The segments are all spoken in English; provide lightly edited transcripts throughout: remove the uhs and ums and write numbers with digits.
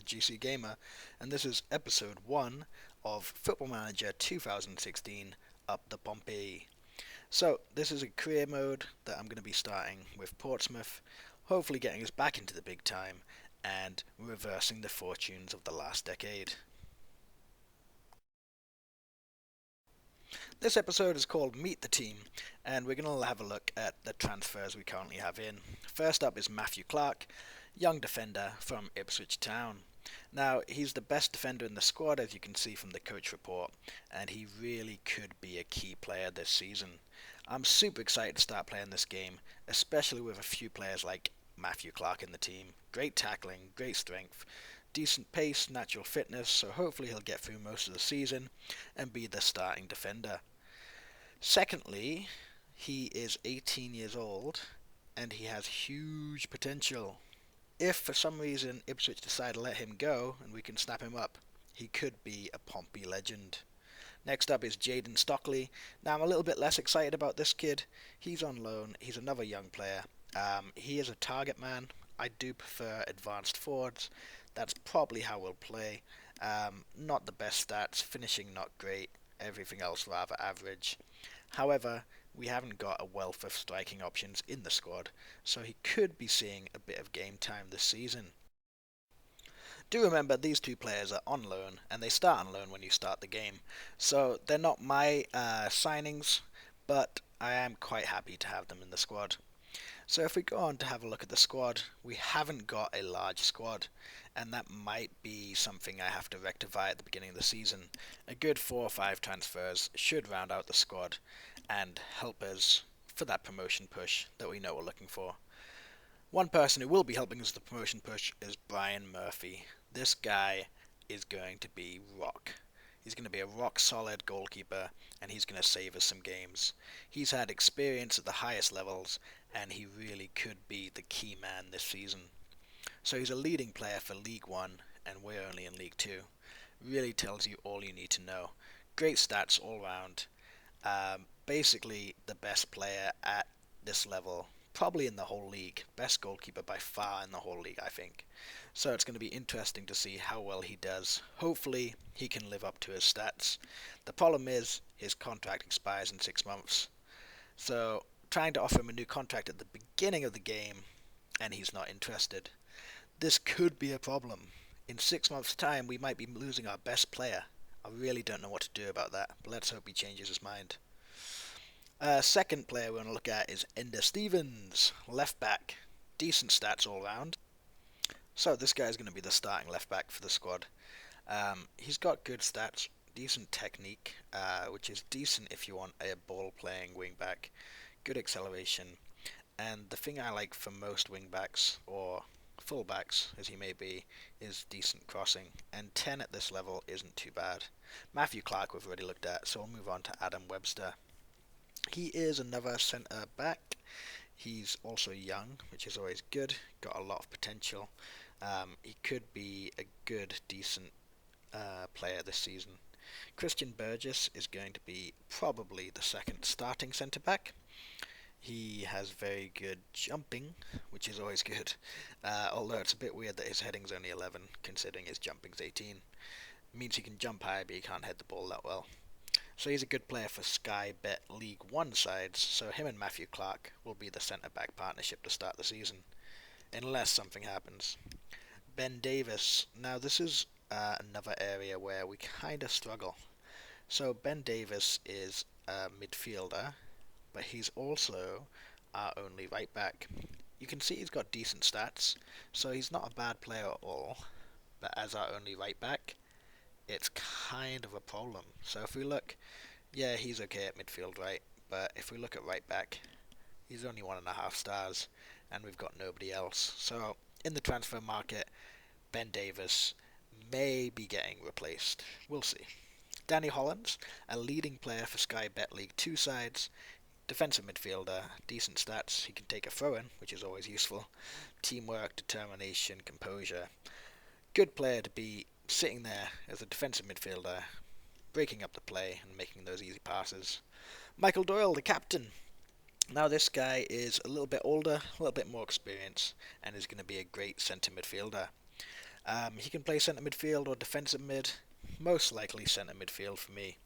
Gee Cee Gamer, and this is episode 1 of Football Manager 2016 Up the Pompey. So, this is a career mode that I'm going to be starting with Portsmouth, hopefully getting us back into the big time and reversing the fortunes of the last decade. This episode is called Meet the Team, and we're going to have a look at the transfers we currently have in. First up is Matthew Clark, young defender from Ipswich Town. Now, he's the best defender in the squad, as you can see from the coach report, and he really could be a key player this season. I'm super excited to start playing this game, especially with a few players like Matthew Clark in the team. Great tackling, great strength, decent pace, natural fitness, so hopefully he'll get through most of the season and be the starting defender. Secondly, he is 18 years old and he has huge potential. If for some reason Ipswich decide to let him go and we can snap him up, he could be a Pompey legend. Next up is Jaden Stockley. Now I'm a little bit less excited about this kid. He's on loan. He's another young player. He is a target man. I do prefer advanced forwards. That's probably how we'll play. Not the best stats. Finishing not great. Everything else rather average. However, we haven't got a wealth of striking options in the squad, so he could be seeing a bit of game time this season. Do remember these two players are on loan, and they start on loan when you start the game, so they're not my signings, but I am quite happy to have them in the squad. So if we go on to have a look at the squad, we haven't got a large squad, and that might be something I have to rectify at the beginning of the season. A good 4 or 5 transfers should round out the squad and help us for that promotion push that we know we're looking for. One person who will be helping us with the promotion push is Brian Murphy. This guy is going to be rock. He's going to be a rock-solid goalkeeper, and he's going to save us some games. He's had experience at the highest levels, and he really could be the key man this season. So he's a leading player for League 1, and we're only in League 2. Really tells you all you need to know. Great stats all round. Basically the best player at this level, probably in the whole league. Best goalkeeper by far in the whole league, I think. So it's going to be interesting to see how well he does. Hopefully he can live up to his stats. The problem is his contract expires in 6 months. So trying to offer him a new contract at the beginning of the game and he's not interested. This could be a problem. In 6 months' time we might be losing our best player. I really don't know what to do about that, but let's hope he changes his mind. Second player we're going to look at is Ender Stevens, left back. Decent stats all round. So this guy is going to be the starting left back for the squad. He's got good stats, decent technique, which is decent if you want a ball playing wing back. Good acceleration, and the thing I like for most wing backs or fullbacks, as he may be, is decent crossing, and 10 at this level isn't too bad. Matthew Clark we've already looked at, so we'll move on to Adam Webster. He is another centre back. He's also young, which is always good. Got a lot of potential. He could be a good, decent player this season. Christian Burgess is going to be probably the second starting centre back. He has very good jumping, which is always good. Although it's a bit weird that his heading's only 11, considering his jumping's 18. It means he can jump high, but he can't head the ball that well. So he's a good player for Sky Bet League 1 sides, so him and Matthew Clark will be the centre-back partnership to start the season, unless something happens. Ben Davis, now this is another area where we kind of struggle. So Ben Davis is a midfielder, but he's also our only right back. You can see he's got decent stats, so he's not a bad player at all, but as our only right back, it's kind of a problem. So if we look, yeah, he's okay at midfield, right? But if we look at right back, he's only 1.5 stars, and we've got nobody else. So in the transfer market, Ben Davis may be getting replaced. We'll see. Danny Hollands, a leading player for Sky Bet League 2 sides, defensive midfielder, decent stats. He can take a throw-in, which is always useful. Teamwork, determination, composure. Good player to be sitting there as a defensive midfielder, breaking up the play and making those easy passes. Michael Doyle, the captain. Now this guy is a little bit older, a little bit more experienced, and is going to be a great centre midfielder. He can play centre midfield or defensive mid, most likely centre midfield for me.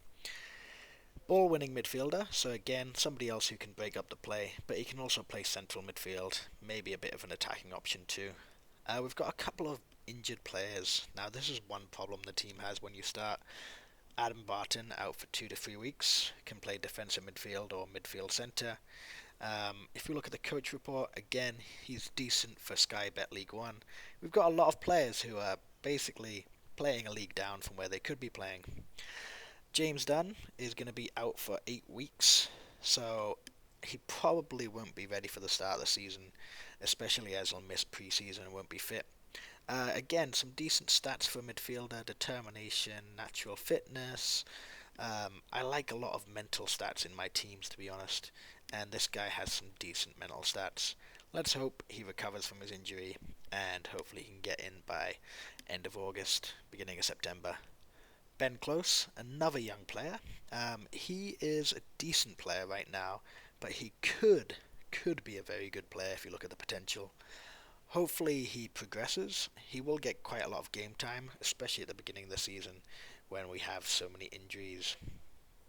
Ball winning midfielder, so again, somebody else who can break up the play, but he can also play central midfield, maybe a bit of an attacking option too. We've got a couple of injured players. Now, this is one problem the team has when you start. Adam Barton out for 2 to 3 weeks, can play defensive midfield or midfield centre. If you look at the coach report, again, he's decent for Sky Bet League 1. We've got a lot of players who are basically playing a league down from where they could be playing. James Dunn is going to be out for 8 weeks, so he probably won't be ready for the start of the season, especially as he'll miss pre-season and won't be fit. Again, some decent stats for a midfielder: determination, natural fitness. I like a lot of mental stats in my teams, to be honest, and this guy has some decent mental stats. Let's hope he recovers from his injury, and hopefully he can get in by end of August, beginning of September. Ben Close, another young player. He is a decent player right now, but he could be a very good player if you look at the potential. Hopefully he progresses. He will get quite a lot of game time, especially at the beginning of the season when we have so many injuries.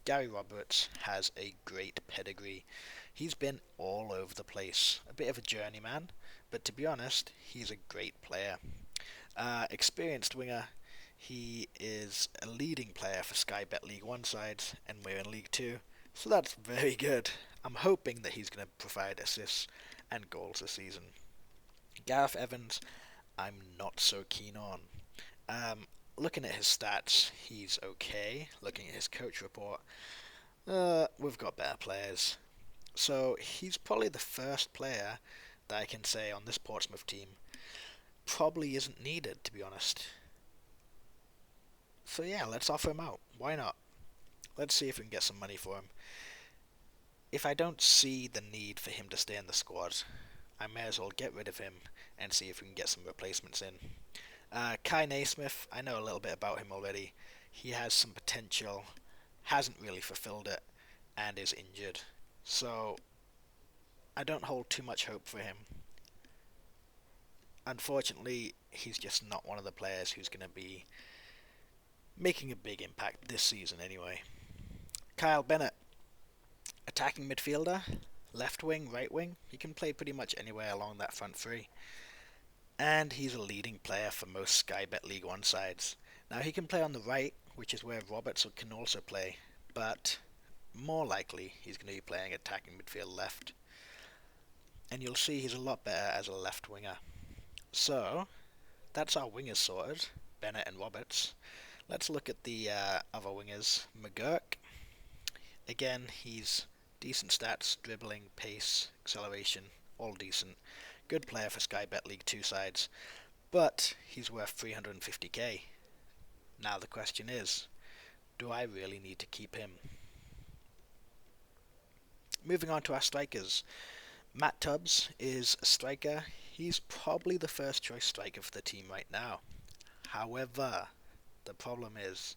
Gary Roberts has a great pedigree. He's been all over the place. A bit of a journeyman, but to be honest, he's a great player. Experienced winger. He is a leading player for Sky Bet League 1 sides, and we're in League 2, so that's very good. I'm hoping that he's going to provide assists and goals this season. Gareth Evans, I'm not so keen on. Looking at his stats, he's okay. Looking at his coach report, we've got better players. So he's probably the first player that I can say on this Portsmouth team probably isn't needed, to be honest. So yeah, let's offer him out. Why not? Let's see if we can get some money for him. If I don't see the need for him to stay in the squad, I may as well get rid of him and see if we can get some replacements in. Kai Naismith, I know a little bit about him already. He has some potential, hasn't really fulfilled it, and is injured. So I don't hold too much hope for him. Unfortunately, he's just not one of the players who's going to be making a big impact this season anyway. Kyle Bennett, attacking midfielder, left wing, right wing. He can play pretty much anywhere along that front three. And he's a leading player for most Sky Bet League 1 sides. Now he can play on the right, which is where Roberts can also play, but more likely he's going to be playing attacking midfield left. And you'll see he's a lot better as a left winger. So, that's our wingers sorted, Bennett and Roberts. Let's look at the other wingers. McGurk, again, he's decent stats, dribbling, pace, acceleration, all decent. Good player for Sky Bet League 2 sides, but he's worth 350k. Now the question is, do I really need to keep him? Moving on to our strikers. Matt Tubbs is a striker. He's probably the first choice striker for the team right now. However, the problem is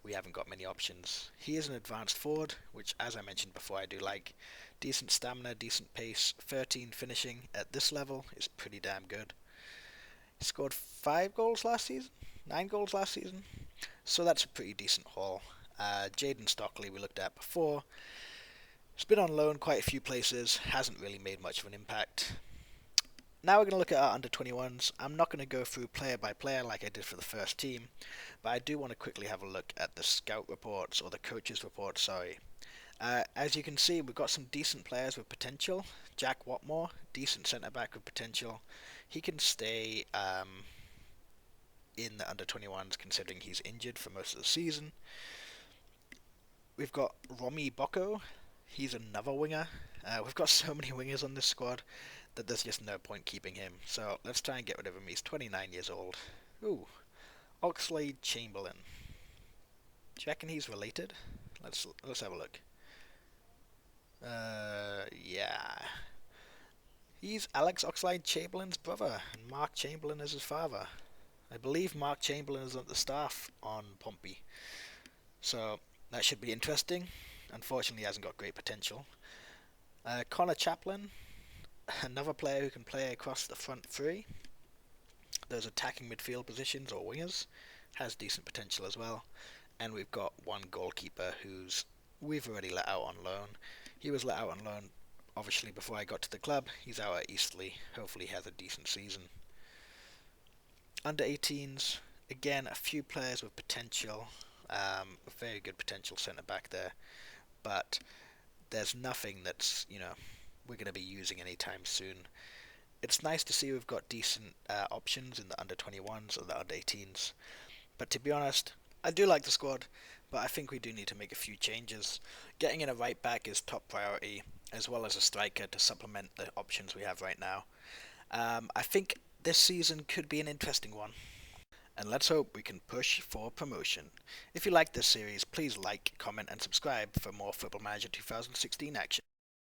we haven't got many options. He is an advanced forward, which, as I mentioned before, I do like. Decent stamina, decent pace, 13 finishing at this level is pretty damn good. He scored 5 goals last season, 9 goals last season, so that's a pretty decent haul. Jaden Stockley we looked at before. He's been on loan quite a few places, hasn't really made much of an impact. Now we're going to look at our under-21s. I'm not going to go through player by player like I did for the first team, but I do want to quickly have a look at the scout reports, or the coaches reports, sorry. As you can see, we've got some decent players with potential. Jack Watmore, decent centre-back with potential. He can stay in the under-21s considering he's injured for most of the season. We've got Romy Bocco. He's another winger. We've got so many wingers on this squad that there's just no point keeping him. So let's try and get rid of him. He's 29 years old. Ooh, Oxlade Chamberlain. Do you reckon he's related? Let's have a look. Yeah. He's Alex Oxlade-Chamberlain's brother, and Mark Chamberlain is his father. I believe Mark Chamberlain is at the staff on Pompey. So, that should be interesting. Unfortunately, he hasn't got great potential. Connor Chaplin, another player who can play across the front three. those attacking midfield positions or wingers, has decent potential as well. And we've got one goalkeeper who's we've already let out on loan. He was let out on loan obviously before I got to the club. He's out at Eastleigh. Hopefully he has a decent season. Under 18s, again, a few players with potential. A very good potential centre back there, but there's nothing that's we're going to be using anytime soon. It's nice to see we've got decent options in the under 21s or the under 18s. But to be honest, I do like the squad, but I think we do need to make a few changes. Getting in a right back is top priority, as well as a striker to supplement the options we have right now. I think this season could be an interesting one, and let's hope we can push for promotion. If you like this series, please like, comment, and subscribe for more Football Manager 2016 action.